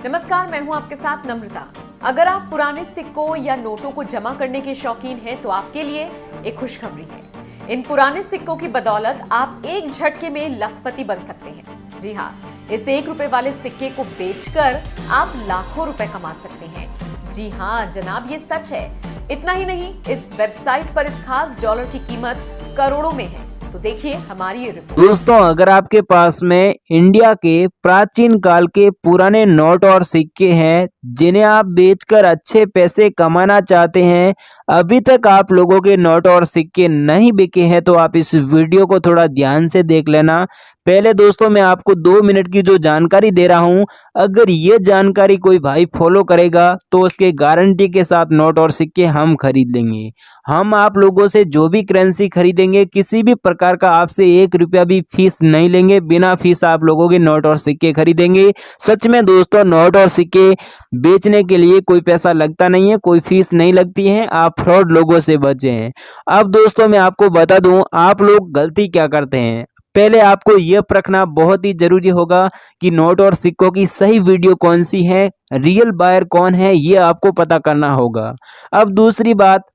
नमस्कार, मैं हूं आपके साथ नम्रता। अगर आप पुराने सिक्कों या नोटों को जमा करने के शौकीन हैं तो आपके लिए एक खुशखबरी है। इन पुराने सिक्कों की बदौलत आप एक झटके में लखपति बन सकते हैं। जी हाँ, इस 1 रुपए वाले सिक्के को बेचकर आप लाखों रुपए कमा सकते हैं। जी हाँ जनाब, ये सच है। इतना ही नहीं, इस वेबसाइट पर इस खास डॉलर की कीमत करोड़ों में है। तो देखिए हमारी ये रिपोर्ट। दोस्तों, अगर आपके पास में इंडिया के प्राचीन काल के पुराने नोट और सिक्के हैं जिन्हें आप बेचकर अच्छे पैसे कमाना चाहते हैं, अभी तक आप लोगों के नोट और सिक्के नहीं बिके हैं, तो आप इस वीडियो को थोड़ा ध्यान से देख लेना। पहले दोस्तों, मैं आपको 2 मिनट की जो जानकारी दे रहा हूं, अगर ये जानकारी कोई भाई फॉलो करेगा तो उसके गारंटी के साथ नोट और सिक्के हम खरीद लेंगे। हम आप लोगों से जो भी करेंसी खरीदेंगे, किसी भी प्रकार का आपसे 1 रुपया भी फीस नहीं लेंगे। बिना फीस आप लोगों के नोट और सिक्के खरीदेंगे। सच में दोस्तों, नोट और सिक्के बेचने के लिए कोई पैसा लगता नहीं है, कोई फीस नहीं लगती है। आप फ्रॉड लोगों से बचे हैं। अब दोस्तों, मैं आपको बता दूं आप लोग गलती क्या करते हैं। पहले आपको यह परखना बहुत ही जरूरी होगा कि नोट और सिक्कों की सही वीडियो कौन सी है, रियल बायर कौन है, ये आपको पता करना होगा। अब दूसरी बात,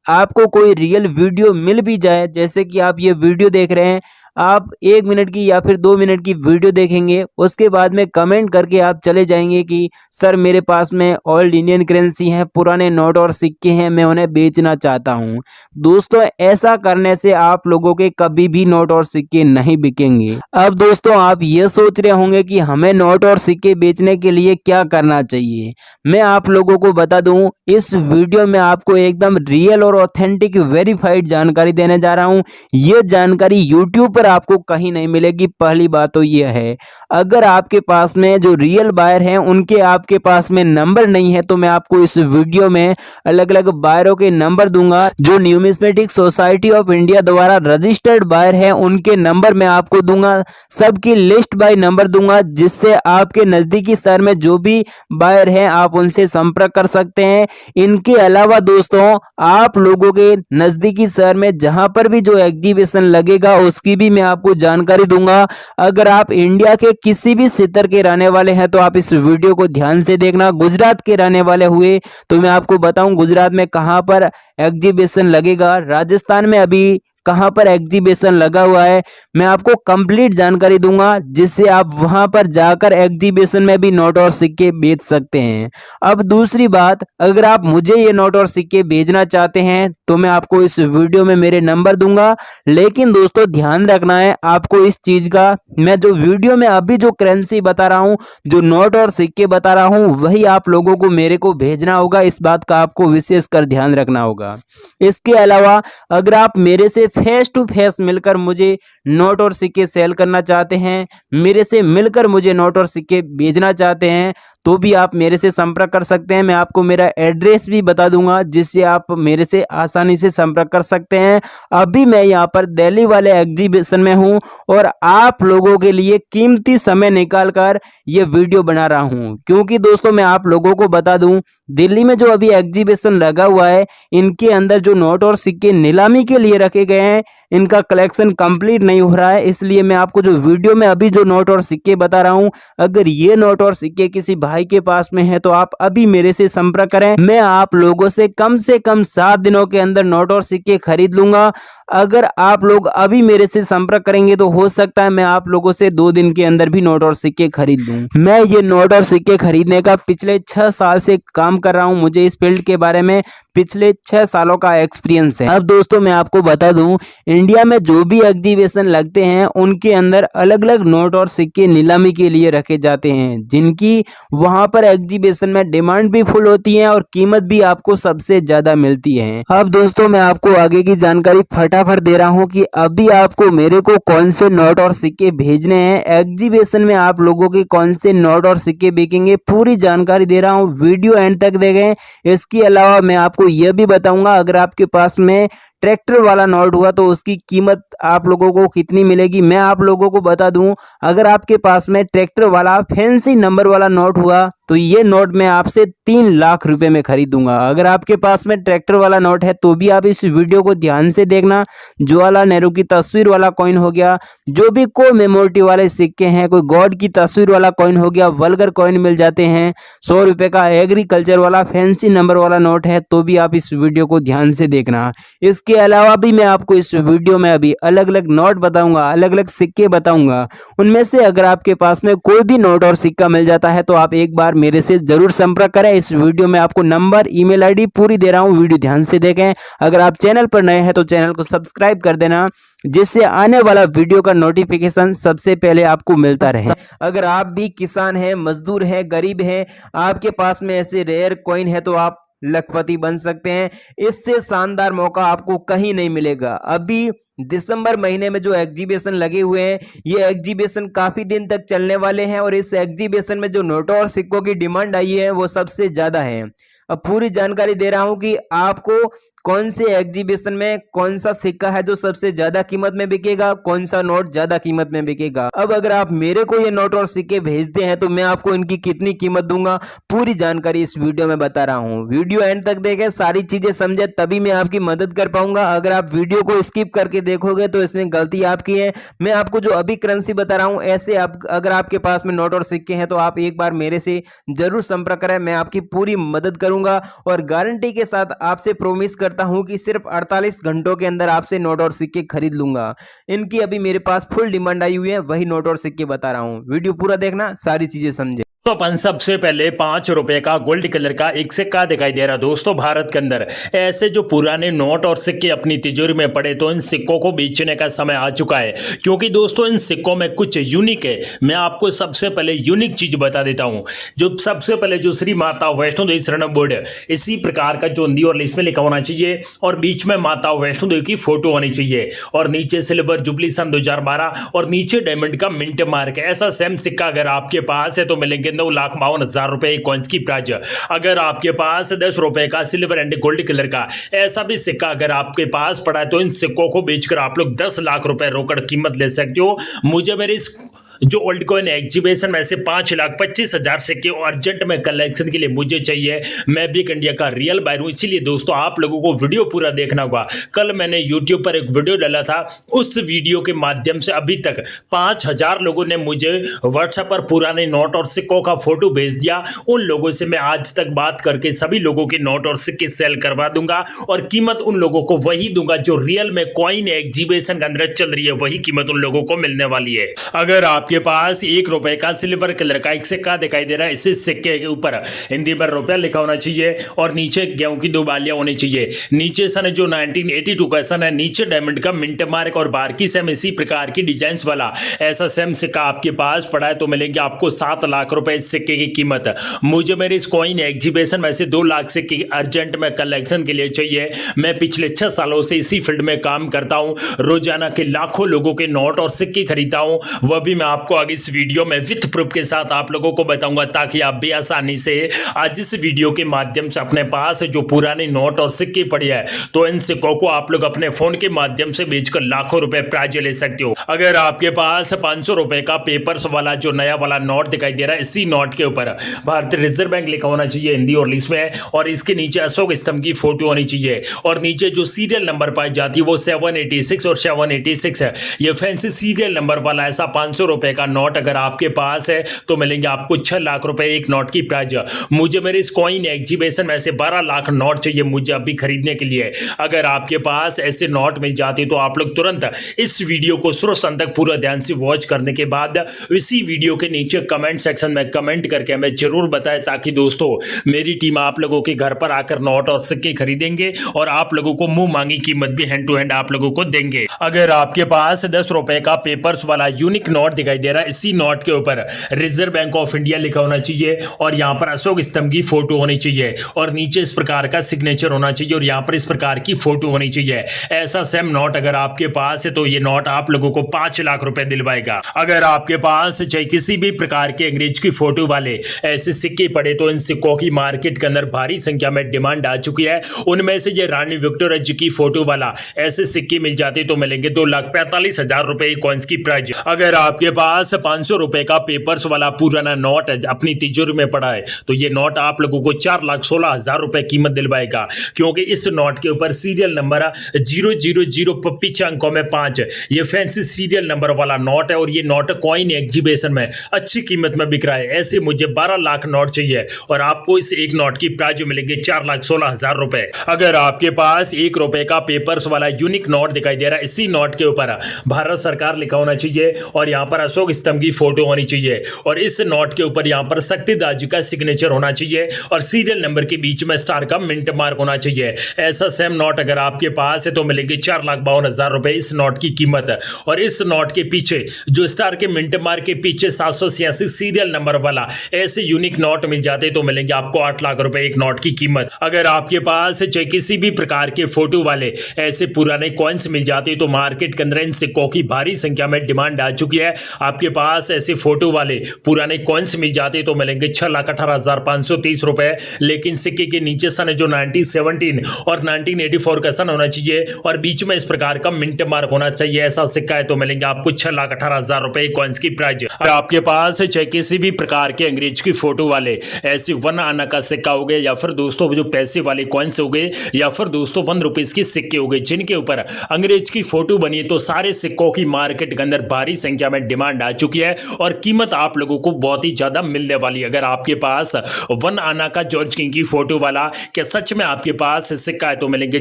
आपको कोई रियल वीडियो मिल भी जाए, जैसे कि आप ये वीडियो देख रहे हैं, आप 1 मिनट की या फिर 2 मिनट की वीडियो देखेंगे, उसके बाद में कमेंट करके आप चले जाएंगे कि सर मेरे पास में ओल्ड इंडियन करेंसी है, पुराने नोट और सिक्के हैं, मैं उन्हें बेचना चाहता हूं। दोस्तों, ऐसा करने से आप लोगों के कभी भी नोट और सिक्के नहीं बिकेंगे। अब दोस्तों, आप ये सोच रहे होंगे कि हमें नोट और सिक्के बेचने के लिए क्या करना चाहिए। मैं आप लोगों को बता दूं, इस वीडियो में आपको एकदम रियल और ऑथेंटिक वेरीफाइड जानकारी देने जा रहा हूं। ये जानकारी यूट्यूब पर आपको कहीं नहीं मिलेगी। पहली बात तो ये है, अगर आपके पास में जो रियल बायर हैं उनके आपके पास में नंबर नहीं है, तो मैं आपको इस वीडियो में अलग अलग बायरों के नंबर दूंगा। जो न्यूमिस्मेटिक सोसाइटी ऑफ इंडिया द्वारा रजिस्टर्ड बायर हैं उनके नंबर मैं आपको दूंगा। सबकी लिस्ट बाय नंबर दूंगा, जिससे आपके नजदीकी शहर में जो भी बायर हैं आप उनसे संपर्क कर सकते हैं। इनके अलावा दोस्तों, आप लोगों के नजदीकी शहर में जहां पर भी जो एग्जीबिशन लगेगा उसकी भी मैं आपको जानकारी दूंगा। अगर आप इंडिया के किसी भी क्षेत्र के रहने वाले हैं तो आप इस वीडियो को ध्यान से देखना। गुजरात के रहने वाले हुए तो मैं आपको बताऊं गुजरात में कहां पर एग्जीबिशन लगेगा, राजस्थान में अभी कहां पर एग्जीबिशन लगा हुआ है, मैं आपको कंप्लीट जानकारी दूंगा, जिससे आप वहां पर जाकर एग्जीबिशन में भी नोट और सिक्के बेच सकते हैं। अब दूसरी बात, अगर आप मुझे ये नोट और सिक्के भेजना चाहते हैं तो मैं आपको इस वीडियो में मेरे नंबर दूंगा। लेकिन दोस्तों, ध्यान रखना है आपको इस चीज का, मैं जो वीडियो में अभी जो करेंसी बता रहा हूं, जो नोट और सिक्के बता रहा हूं, वही आप लोगों को मेरे को भेजना होगा। इस बात का आपको विशेष कर ध्यान रखना होगा। इसके अलावा अगर आप मेरे से फेस टू फेस मिलकर मुझे नोट और सिक्के सेल करना चाहते हैं, मेरे से मिलकर मुझे नोट और सिक्के भेजना चाहते हैं, तो भी आप मेरे से संपर्क कर सकते हैं। मैं आपको मेरा एड्रेस भी बता दूंगा, जिससे आप मेरे से आसानी से संपर्क कर सकते हैं। अभी मैं यहाँ पर दिल्ली वाले एग्जीबिशन में हूँ और आप लोगों के लिए कीमती समय निकालकर ये वीडियो बना रहा हूँ, क्योंकि दोस्तों मैं आप लोगों को बता दूं, दिल्ली में जो अभी एग्जीबिशन लगा हुआ है, इनके अंदर जो नोट और सिक्के नीलामी के लिए रखे गए हैं, इनका कलेक्शन कंप्लीट नहीं हो रहा है। इसलिए मैं आपको जो वीडियो में अभी जो नोट और सिक्के बता रहा हूं, अगर ये नोट और सिक्के किसी भाई के पास में है तो आप अभी मेरे से संपर्क करें। मैं आप लोगों से कम 7 दिनों के अंदर नोट और सिक्के खरीद लूंगा। अगर आप लोग अभी मेरे से संपर्क करेंगे तो हो सकता है मैं आप लोगों से 2 दिन के अंदर भी नोट और सिक्के खरीद लूं। मैं ये नोट और सिक्के खरीदने का पिछले 6 साल से काम कर रहा हूं। मुझे इस फील्ड के बारे में पिछले 6 सालों का एक्सपीरियंस है। अब दोस्तों, मैं आपको बता दूं, इंडिया में जो भी एग्जीबिशन लगते हैं उनके अंदर अलग अलग नोट और सिक्के नीलामी के लिए रखे जाते हैं, जिनकी वहां पर एग्जीबिशन में डिमांड भी फुल होती है और कीमत भी आपको सबसे ज्यादा मिलती है। अब दोस्तों, मैं आपको आगे की जानकारी फटाफट दे रहा हूं कि अभी आपको मेरे को कौन से नोट और सिक्के भेजने हैं, एग्जीबिशन में आप लोगों के कौन से नोट और सिक्के बिकेंगे, पूरी जानकारी दे रहा हूं। वीडियो एंड तक देखें। इसके अलावा मैं आपको यह भी बताऊंगा, अगर आपके पास में ट्रैक्टर वाला नोट हुआ तो उसकी कीमत आप लोगों को कितनी मिलेगी मैं आप लोगों को बता दूं। अगर आपके पास में ट्रैक्टर वाला फैंसी नंबर वाला नोट हुआ तो ये नोट मैं आपसे 3 लाख रुपए में खरीदूंगा। अगर आपके पास में ट्रैक्टर वाला नोट है तो भी आप इस वीडियो को ध्यान से देखना। जवाहरलाल नेहरू की तस्वीर वाला कॉइन हो गया, जो भी कोमेमोरेटिव वाले सिक्के हैं, कोई गॉड की तस्वीर वाला कॉइन हो गया, वल्गर कॉइन मिल जाते हैं, 100 रुपए का एग्रीकल्चर वाला फैंसी नंबर वाला नोट है तो भी आप इस वीडियो को ध्यान से देखना। इसके अलावा भी मैं आपको इस वीडियो में अभी अलग अलग नोट बताऊंगा, अलग अलग सिक्के बताऊंगा। उनमें से अगर आपके पास में कोई भी नोट और सिक्का मिल जाता है तो आप एक बार मेरे से जरूर संपर्क करें। इस वीडियो में आपको नंबर, ईमेल आईडी पूरी दे रहा हूं, वीडियो ध्यान से देखें। अगर आप चैनल पर नए हैं तो चैनल को सब्सक्राइब कर देना, जिससे आने वाला वीडियो का नोटिफिकेशन सबसे पहले आपको मिलता रहे। अगर आप भी किसान हैं, मजदूर हैं, गरीब हैं, आपके पास में ऐसे रेयर कॉइन है तो आप लखपति बन सकते हैं। इससे शानदार मौका आपको कहीं नहीं मिलेगा। अभी दिसंबर महीने में जो एग्जीबिशन लगे हुए हैं, ये एग्जीबिशन काफी दिन तक चलने वाले हैं और इस एग्जीबिशन में जो नोटों और सिक्कों की डिमांड आई है वो सबसे ज्यादा है। अब पूरी जानकारी दे रहा हूं कि आपको कौन से एग्जीबिशन में कौन सा सिक्का है जो सबसे ज्यादा कीमत में बिकेगा, कौन सा नोट ज्यादा कीमत में बिकेगा। अब अगर आप मेरे को ये नोट और सिक्के भेजते हैं तो मैं आपको इनकी कितनी कीमत दूंगा, पूरी जानकारी इस वीडियो में बता रहा हूं। वीडियो एंड तक देखें, सारी चीजें समझे, तभी मैं आपकी मदद कर पाऊंगा। अगर आप वीडियो को स्किप करके देखोगे तो इसमें गलती आपकी है। मैं आपको जो अभी करेंसी बता रहा हूं, ऐसे अगर आपके पास में नोट और सिक्के हैं तो आप एक बार मेरे से जरूर संपर्क करें, मैं आपकी पूरी मदद करूंगा और गारंटी के साथ आपसे प्रोमिस करता हूं कि सिर्फ 48 घंटों के अंदर आपसे नोट और सिक्के खरीद लूंगा। इनकी अभी मेरे पास फुल डिमांड आई हुई है, वही नोट और सिक्के बता रहा हूं। वीडियो पूरा देखना, सारी चीजें समझे। तो अपन सबसे पहले 5 रुपए का गोल्ड कलर का एक सिक्का दिखाई दे रहा है दोस्तों। भारत के अंदर ऐसे जो पुराने नोट और सिक्के अपनी तिजोरी में पड़े, तो इन सिक्कों को बेचने का समय आ चुका है, क्योंकि दोस्तों इन सिक्कों में कुछ यूनिक है। मैं आपको सबसे पहले यूनिक चीज बता देता हूं। जो सबसे पहले जो श्री माता वैष्णो देवी शरण बोर्ड इसी प्रकार का जो हिंदी और इसमें लिखा होना चाहिए और बीच में माता वैष्णो देवी की फोटो होनी चाहिए और नीचे सिल्वर जुबली सन 2012 और नीचे डायमंड का मिंट मार्क है। ऐसा सेम सिक्का अगर आपके पास है तो मिलेंगे 9,52,000 रुपए कॉइन्स की प्राइज। अगर आपके पास 10 रुपए का सिल्वर एंड गोल्ड कलर का ऐसा भी सिक्का अगर आपके पास पड़ा है तो इन सिक्कों को बेचकर आप लोग 10 लाख रुपए रोकड़ कीमत ले सकते हो। मुझे मेरे इस जो ओल्ड कॉइन एग्जीबिशन में से 5,25,000 सिक्के अर्जेंट में कलेक्शन के लिए मुझे चाहिए। मैं बिग इंडिया का रियल बायर हूं, इसीलिए दोस्तों आप लोगों को वीडियो पूरा देखना होगा। कल मैंने यूट्यूब पर एक वीडियो डाला था, उस वीडियो के माध्यम से अभी तक 5,000 लोगों ने मुझे व्हाट्सएप पर पुराने नोट और सिक्कों का फोटो भेज दिया। उन लोगों से मैं आज तक बात करके सभी लोगों के नोट और सिक्के सेल करवा दूंगा और कीमत उन लोगों को वही दूंगा जो रियल में कॉइन एग्जीबिशन के अंदर चल रही है, वही कीमत उन लोगों को मिलने वाली है। अगर आपके पास 1 रुपए का सिल्वर कलर का एक सिक्का दिखाई दे रहा है, इसी सिक्के के ऊपर हिंदी में रुपया लिखा होना चाहिए और नीचे गेहूं की 2 बालियां होनी चाहिए। नीचे सन जो 1982 का सन है, नीचे डायमंड का मिंट मार्क और बाकी सेम इसी प्रकार की डिजाइन वाला ऐसा सेम सिक्का आपके पास पड़ा है तो मिलेंगे आपको 7 लाख रुपए इस सिक्के की कीमत। मुझे मेरे इस कॉइन एग्जीबिशन में से 2 लाख सिक्के अर्जेंट में कलेक्शन के लिए चाहिए। मैं पिछले 6 सालों से इसी फील्ड में काम करता हूं, रोजाना के लाखों लोगों के नोट और सिक्के खरीदता हूं, वह भी मैं आपको आगे इस वीडियो में विथ प्रूफ के साथ आप लोगों को बताऊंगा, ताकि आप भी आसानी से आज इस वीडियो के माध्यम से अपने पास जो पुराने नोट और सिक्के पड़े हैं तो इन सिक्कों को आप लोग अपने फोन के माध्यम से बेचकर लाखों रुपए प्राइज ले सकते हो। अगर आपके पास 500 रुपए का पेपर्स वाला जो नया वाला नोट दिखाई दे रहा है, इसी नोट के ऊपर भारतीय रिजर्व बैंक लिखा होना चाहिए हिंदी और इंग्लिश में और इसके नीचे अशोक स्तंभ की फोटो होनी चाहिए और नीचे जो सीरियल नंबर पाई जाती है वो 786 और 786 है। ये फैंसी सीरियल नंबर वाला ऐसा 500 रुपए का नोट अगर आपके पास है तो मिलेंगे आपको 6 लाख रुपए एक नोट की प्राइज। मुझे मेरे इस कॉइन एग्जीबिशन में से 12 लाख नोट चाहिए मुझे अभी खरीदने के लिए। अगर आपके पास ऐसे नोट मिल जाते तो आप लोग तुरंत इस वीडियो को शुरू से अंत तक पूरा ध्यान से वॉच करने के बाद इसी वीडियो के नीचे कमेंट सेक्शन में कमेंट करके हमें जरूर बताएं, ताकि दोस्तों मेरी टीम आप लोगों के घर पर आकर नोट और सिक्के खरीदेंगे और आप लोगों को मुंह मांगी कीमत भी हैंड टू हैंड आप लोगों को देंगे। अगर आपके पास 10 रुपए का पेपर्स वाला यूनिक नोट दिखाई दिखाई दे रहा है, इसी नोट के ऊपर रिजर्व बैंक ऑफ इंडिया लिखा होना चाहिए और यहाँ पर अशोक स्तंभ की फोटो होनी चाहिए और नीचे इस प्रकार का सिग्नेचर होना चाहिए और यहाँ पर इस प्रकार की फोटो होनी चाहिए। ऐसा सेम नोट अगर आपके पास है तो ये नोट आप लोगों को 5 लाख रुपए दिलवाएगा। अगर आपके पास चाहे किसी भी प्रकार के अंग्रेज की फोटो वाले ऐसे सिक्के पड़े तो इन सिक्कों की मार्केट के अंदर भारी संख्या में डिमांड आ चुकी है। उनमें से ये रानी विक्टोरिया जी की फोटो वाला ऐसे सिक्के मिल जाते तो मिलेंगे 2,45,000 रुपए कॉइन्स की प्राइस। अगर आपके पास 500 रुपए का पेपर्स वाला पुराना नोट अपनी तिजोरी में पड़ा है तो ये नोट आप लोगों को 4,16,000 रुपए कीमत दिलवाएगा, क्योंकि इस नोट के ऊपर सीरियल नंबर 000 पीछे अंकों में 5 ये फैंसी सीरियल नंबर वाला नोट है और ये नोट कॉइन एग्जीबिशन में अच्छी कीमत में बिक रहा है। ऐसे मुझे 12 लाख नोट चाहिए और आपको इस एक नोट की प्राइस मिलेंगे 4,16,000 रुपए। अगर आपके पास 1 रुपए का पेपर्स वाला यूनिक नोट दिखाई दे रहा है, इसी नोट के ऊपर भारत सरकार लिखा होना चाहिए और यहाँ पर अशोक स्तंभ की फोटो होनी चाहिए और इस नोट के ऊपर यहाँ पर शक्तिदास जी का सिग्नेचर होना चाहिए और सीरियल नंबर के बीच में स्टार का मिंट मार्क होना चाहिए। ऐसा सेम नोट अगर आपके पास है तो मिलेंगे 4,52,000 रुपए इस नोट की कीमत। और इस नोट के पीछे जो स्टार के मिंट मार्क के पीछे 786 सीरियल नंबर वाला ऐसे यूनिक नोट मिल जाते तो मिलेंगे आपको 8 लाख रुपए एक नोट की कीमत। अगर आपके पास चाहे किसी भी प्रकार के फोटो वाले ऐसे पुराने कॉइन्स मिल जाते तो मार्केट के अंदर इन सिक्कों की भारी संख्या में डिमांड आ चुकी है। आपके पास ऐसे फोटो वाले पुराने कॉइन्स मिल जाते तो मिलेंगे 6,18,530 रुपए, लेकिन सिक्के के नीचे सन जो 1917 और 1984 का सन होना चाहिए और बीच में इस प्रकार का मिंट मार्क होना चाहिए। ऐसा सिक्का है तो मिलेंगे आपको 6,18,000 रुपए कॉइन्स की प्राइस। अगर आपके पास चाहे किसी भी प्रकार के अंग्रेज की फोटो वाले ऐसे 1 आना का सिक्का हो गए या फिर दोस्तों जो पैसे वाले कॉइन्स हो गए या फिर दोस्तों 1 रुपीस के सिक्के हो गए जिनके ऊपर अंग्रेज की फोटो बनी है, तो सारे सिक्कों की मार्केट के अंदर भारी संख्या में डिमांड आ चुकी है और कीमत आप लोगों को बहुत ही ज्यादा मिलने वाली है। अगर आपके पास 1 आना का जॉर्ज किंग की फोटो वाला क्या सच में आपके पास सिक्का है तो मिलेंगे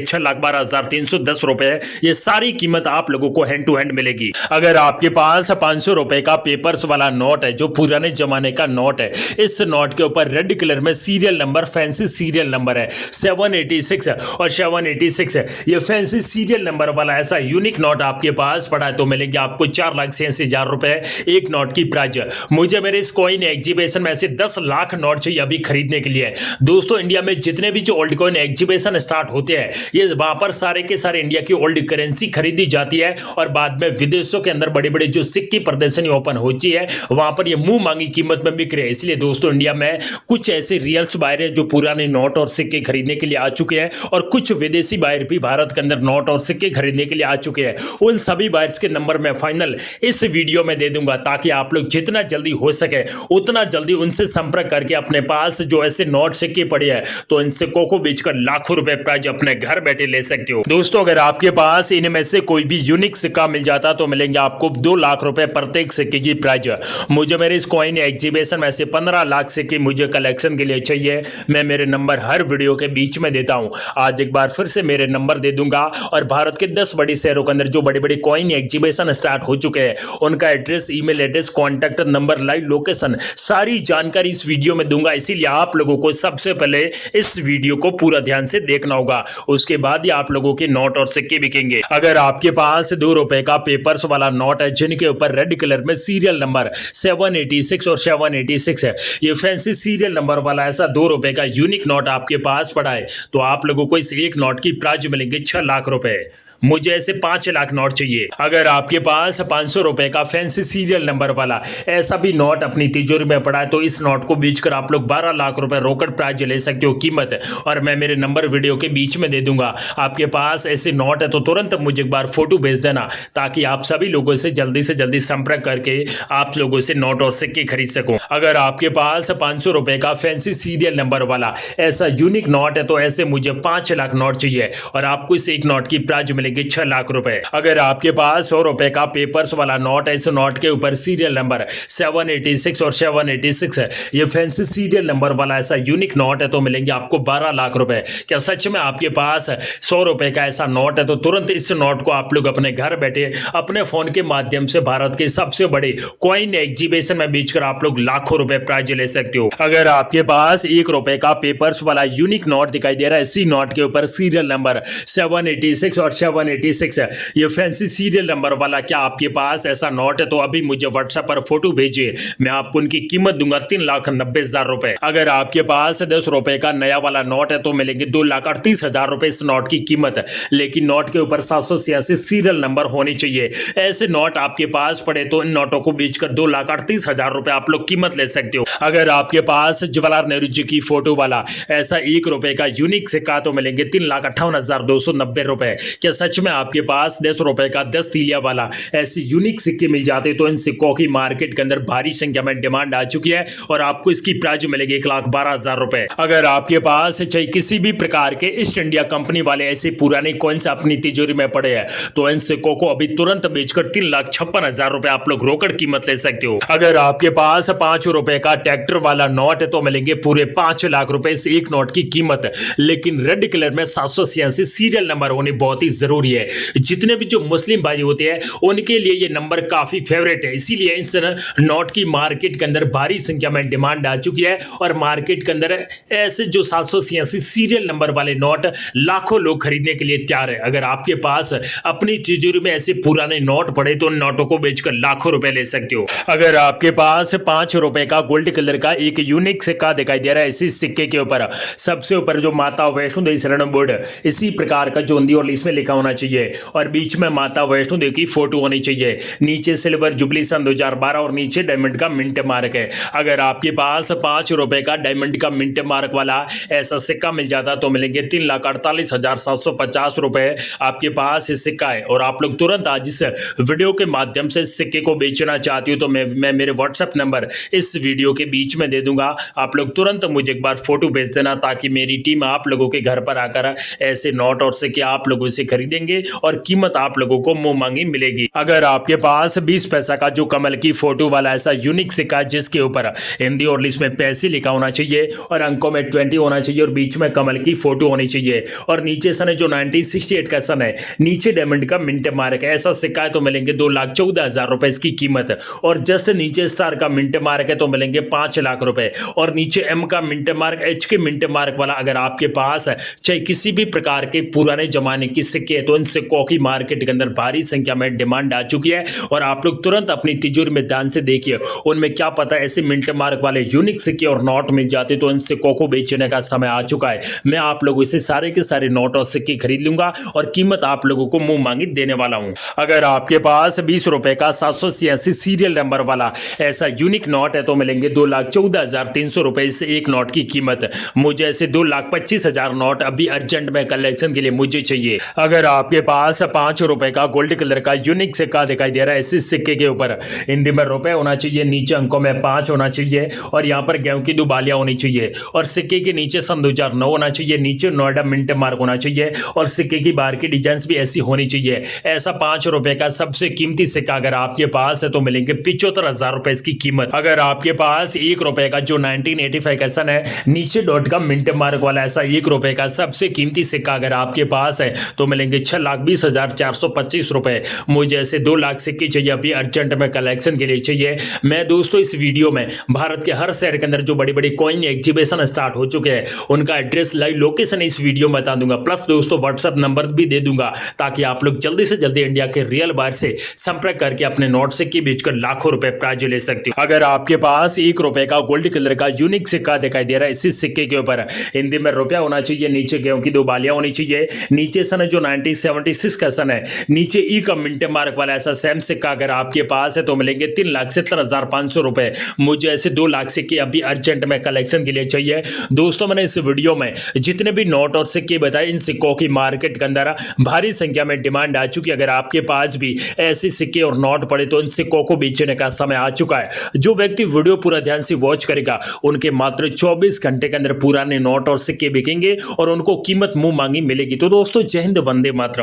6,12,310 रुपए। ये सारी कीमत आप लोगों को हैंड टू हैंड मिलेगी। अगर आपके पास 500 रुपए का पेपर्स वाला नोट है जो पुराने जमाने का नोट है, इस नोट के ऊपर रेड कलर में serial number fancy serial number है 786 और 786 ये फैंसी सीरियल नंबर वाला ऐसा यूनिक नोट आपके पास पड़ा है तो मिलेंगे आपको 4,86,000 रुपए एक नोट की प्राइस। मुझे मेरे इस कॉइन एग्जीबिशन में ऐसे 10 लाख नोट चाहिए अभी खरीदने के लिए। दोस्तों इंडिया में जितने भी जो ओल्ड कॉइन एग्जीबिशन स्टार्ट होते हैं ये वहां पर सारे के सारे इंडिया की ओल्ड करेंसी खरीदी जाती है और बाद में विदेशों के अंदर बड़े बड़े जो सिक्के प्रदर्शनी ओपन होती है वहां पर ये मुंह मांगी कीमत में बिक रहे हैं। इसलिए दोस्तों इंडिया में कुछ ऐसे रियल्स बायर है जो पुराने नोट और सिक्के खरीदने के लिए आ चुके हैं और कुछ विदेशी बायर भी भारत के अंदर नोट और सिक्के खरीदने के लिए आ चुके हैं। उन सभी बायर्स के नंबर मैं फाइनल इस वीडियो में दे दूंगा ताकि आप लोग जितना जल्दी हो सके उतना जल्दी उनसे संपर्क करके अपने पास जो ऐसे नोट सिक्के पड़े हैं तो इन सिक्कों को बेचकर लाखों रुपए प्राइस अपने घर बैठे ले सकते हो। दोस्तों अगर आपके पास इनमें से कोई भी यूनिक सिक्का मिल जाता तो मिलेंगे आपको 2 लाख रुपए प्रत्येक सिक्के की प्राइस। मुझे मेरे इस कॉइन एग्जीबिशन में से 15 लाख सिक्के मुझे कलेक्शन के लिए चाहिए। मैं मेरे नंबर हर वीडियो के बीच में देता हूं, आज एक बार फिर से मेरे नंबर दे दूंगा और भारत के 10 बड़े शहरों के अंदर जो बड़े बड़े कॉइन एग्जीबिशन स्टार्ट हो चुके हैं उनका address, email address, contact number, live location सारी जानकारी इस वीडियो में दूंगा। इसीलिए आप लोगों को सबसे पहले इस वीडियो को पूरा ध्यान से देखना होगा, उसके बाद ही आप लोगों के नोट और सिक्के बिकेंगे। अगर आपके पास 2 रुपए का पेपर्स वाला नोट है जिनके ऊपर रेड कलर में सीरियल नंबर 786 और 786 है, ये फैंसी सीरियल नंबर वाला ऐसा 2 रुपए का यूनिक नोट आपके पास पड़ा है तो आप लोगों को इस एक नोट की प्राइस मिलेंगे 6 लाख रुपए। मुझे ऐसे 5 लाख नोट चाहिए। अगर आपके पास 500 रुपए का फैंसी सीरियल नंबर वाला ऐसा भी नोट अपनी तिजोरी में पड़ा है तो इस नोट को बेचकर आप लोग 12 लाख रुपए रोकड़ प्राइज ले सकते हो कीमत, और मैं मेरे नंबर वीडियो के बीच में दे दूंगा। आपके पास ऐसे नोट है तो तुरंत मुझे एक बार फोटो भेज देना ताकि आप सभी लोगों से जल्दी संपर्क करके आप लोगों से नोट और सिक्के खरीद सकूं। अगर आपके पास 500 रुपए का फैंसी सीरियल नंबर वाला ऐसा यूनिक नोट है तो ऐसे मुझे 5 लाख नोट चाहिए और आपको इस एक नोट की प्राइस मिलेगी 6 लाख रुपए। अगर आपके पास 100 रुपए का पेपर्स वाला नोट है, इस नोट के ऊपर सीरियल नंबर 786 और 786 है, ये फैंसी सीरियल नंबर वाला ऐसा यूनिक नोट है तो मिलेंगे आपको 12 लाख रुपए। क्या सच में आपके पास 100 रुपए का ऐसा नोट है तो तुरंत इस नोट को आप लोग अपने घर बैठे अपने फोन के माध्यम से भारत के सबसे बड़े कॉइन एग्जीबिशन में बेचकर आप लोग लाखों रुपए प्राइज ले सकते हो। अगर आपके पास 1 रुपए का पेपर्स वाला यूनिक नोट दिखाई दे रहा है, इसी नोट के ऊपर सीरियल नंबर 786 और 186 ये फैंसी सीरियल नंबर वाला, क्या आपके पास ऐसा नोट है तो अभी मुझे व्हाट्सएप पर फोटो भेजिए, मैं आपको उनकी कीमत दूंगा 3,90,000 रुपए। अगर आपके पास 10 रुपए का नया वाला नोट है तो मिलेंगे 2,38,000 रुपए इस नोट की कीमत, लेकिन नोट के ऊपर 786 सीरियल नंबर होनी चाहिए। ऐसे नोट आपके पास पड़े तो इन नोटों को बेचकर 2,38,000 रुपए आप लोग कीमत ले सकते हो। अगर आपके पास जवाहरलाल नेहरू जी की फोटो वाला ऐसा 1 रुपए का यूनिक सिक्का तो मिलेंगे 3,58,290 रुपए। क्या सच में आपके पास 10 रुपए का 10 तीलिया वाला ऐसे यूनिक सिक्के मिल जाते तो इन सिक्कों की मार्केट के अंदर भारी संख्या में डिमांड आ चुकी है और आपको इसकी प्राइस मिलेगी 1,12,000 रुपए। अगर आपके पास चाहे किसी भी प्रकार के ईस्ट इंडिया कंपनी वाले ऐसे पुराने कॉइन्स अपनी तिजोरी में पड़े हैं तो इन सिक्कों को अभी तुरंत बेचकर 3,56,000 रुपए आप लोग रोकड़ कीमत ले सकते हो। अगर आपके पास 5 रुपए का ट्रैक्टर वाला नोट है तो मिलेंगे पूरे 5 लाख रुपए इस एक नोट की कीमत, लेकिन रेड कलर में 786 सीरियल नंबर होने बहुत ही जरूरी है। जितने भी जो मुस्लिम भाई होते हैं उनके लिए ये नंबर काफी फेवरेट है, इसीलिए इस नोट की मार्केट के अंदर भारी संख्या में डिमांड आ चुकी है और मार्केट के अंदर ऐसे जो 786 सीरियल नंबर वाले नोट लाखों लोग खरीदने के लिए तैयार है। अगर आपके पास अपनी तिजोरी में ऐसे पुराने नोट पड़े तो उन नोटों को बेचकर लाखों रुपए ले सकते हो। अगर आपके पास 5 रुपए का गोल्ड कलर का एक यूनिक सिक्का दिखाई दे रहा है, इसी सिक्के के ऊपर सबसे ऊपर जो माता वैष्णो देवी शरण बोर्ड इसी प्रकार का जोंदी और इसमें लिखा होना चाहिए और बीच में माता वैष्णो देवी की फोटो होनी चाहिए। नीचे सिल्वर जुबली सन 2012 और नीचे डायमंड का मिंट मार्क है। अगर आपके पास 5 रुपए का डायमंड का मिंट मार्क वाला ऐसा सिक्का मिल जाता तो मिलेंगे 3,48,750 रुपए आपके पास इस सिक्का है और आप लोग तुरंत आज इस वीडियो के माध्यम से इस सिक्के को बेचना चाहती हो तो मैं मेरे व्हाट्सएप नंबर इस वीडियो के बीच में दे दूंगा। आप लोग तुरंत मुझे एक बार फोटो भेज देना ताकि मेरी टीम आप लोगों के घर पर आकर ऐसे नोट और सिक्के आप लोगों से खरीदेंगे और कीमत आप लोगों को मुंह मांगी मिलेगी। अगर आपके पास 20 पैसा का जो कमल की फोटो वाला ऐसा यूनिक सिक्का जिसके ऊपर हिंदी और इंग्लिश में पैसे लिखा होना चाहिए और अंकों में 20 होना चाहिए और बीच में कमल की फोटो होनी चाहिए और नीचे सन है जो 1968 का सन है, नीचे डायमंड का मिंट मार्क है, ऐसा सिक्का है तो मिलेंगे 2,14,000 रुपए इसकी कीमत और जस्ट नीचे स्टार का मिंट मार्क है तो मिलेंगे 5 लाख रुपए और नीचे एम का मिंट मार्क, एच के मिंट मार्क वाला अगर आपके पास चाहे किसी भी प्रकार के पुराने जमाने की सिक्के है तो इन सिक्कों की मार्केट के अंदर भारी संख्या में डिमांड आ चुकी है और आप लोग तुरंत अपनी तिजोरी में ध्यान से देखिए, उनमें क्या पता ऐसे मिंट मार्क वाले यूनिक सिक्के और नोट मिल जाते तो इन सिक्कों को बेचने का समय आ चुका है। मैं आप लोगों से सारे के सारे नोट और सिक्के खरीद लूंगा और कीमत आप लोगों को मुंह मांगी देने वाला हूं। अगर आपके पास 20 रुपए का 786 सीरियल नंबर वाला ऐसा यूनिक नोट है तो मिलेंगे 2,14,300 रुपए इस एक नोट की कीमत। मुझे ऐसे 2,25,000 नोट अभी अर्जेंट में कलेक्शन के लिए मुझे चाहिए। अगर आपके पास 5 रुपए का गोल्ड कलर का यूनिक सिक्का दिखाई दे रहा है, इसी सिक्के के ऊपर हिंदी में रुपए होना चाहिए, नीचे अंकों में 5 होना चाहिए और यहाँ पर गेहूं की 2 बालियां होनी चाहिए और सिक्के के नीचे सन 2009 होना चाहिए, नीचे नोएडा मिंट मार्क होना चाहिए और सिक्के की बाहर की डिजाइन भी ऐसी होनी चाहिए। ऐसा 5 रुपए का सबसे कीमती सिक्का अगर आपके पास है तो मिलेंगे 75,000 रुपए इसकी कीमत। अगर आपके पास 1 रुपए का जो 1985 का सन है, नीचे डॉट का मिंट मार्क वाला ऐसा 1 रुपए का सबसे कीमती सिक्का अगर आपके पास है तो मिलेंगे 6,20,425 रुपए। मुझे ऐसे 2 लाख सिक्के चाहिए अभी अर्जेंट में कलेक्शन के लिए चाहिए। मैं दोस्तों इस वीडियो में भारत के हर शहर के अंदर जो बड़ी बड़ी कॉइन एग्जीबिशन स्टार्ट हो चुके हैं उनका एड्रेस, लाइव लोकेशन इस वीडियो में बता दूंगा, प्लस दोस्तों व्हाट्सएप नंबर भी दे दूंगा ताकि आप लोग जल्दी से जल्दी इंडिया के रियल बायर से संपर्क करके अपने नोट सिक्के बेचकर लाखों रुपए प्राइज ले सकते हो। अगर आपके पास 1 रुपए का गोल्ड कलर का यूनिक सिक्का दिखाई दे रहा है, इसी सिक्के के ऊपर हिंदी में रुपया होना चाहिए, नीचे गेहूं की 2 बालियां होनी चाहिए, नीचे सन है जो 1976 का सन है, नीचे ई का मिंट मार्क वाला ऐसा सेम सिक्का अगर आपके पास है तो मिलेंगे 3,70,500 रुपए। मुझे ऐसे 2 लाख सिक्के अभी अर्जेंट में कलेक्शन के लिए चाहिए। दोस्तों मैंने इस वीडियो में जितने भी नोट और सिक्के बताए इन सिक्कों की मार्केट के अंदर भारी संख्या में डिमांड आ चुकी है। अगर आपके पास भी ऐसे सिक्के और नोट पड़े तो इन सिक्कों को बेचने का समय आ चुका है। जो व्यक्ति वीडियो पूरा ध्यान से वॉच करेगा उनके मात्र 24 घंटे के अंदर पुराने नोट और सिक्के बिकेंगे और उनको कीमत मुंह मांगी मिलेगी। तो दोस्तों जय हिंद, वंदे मातरम।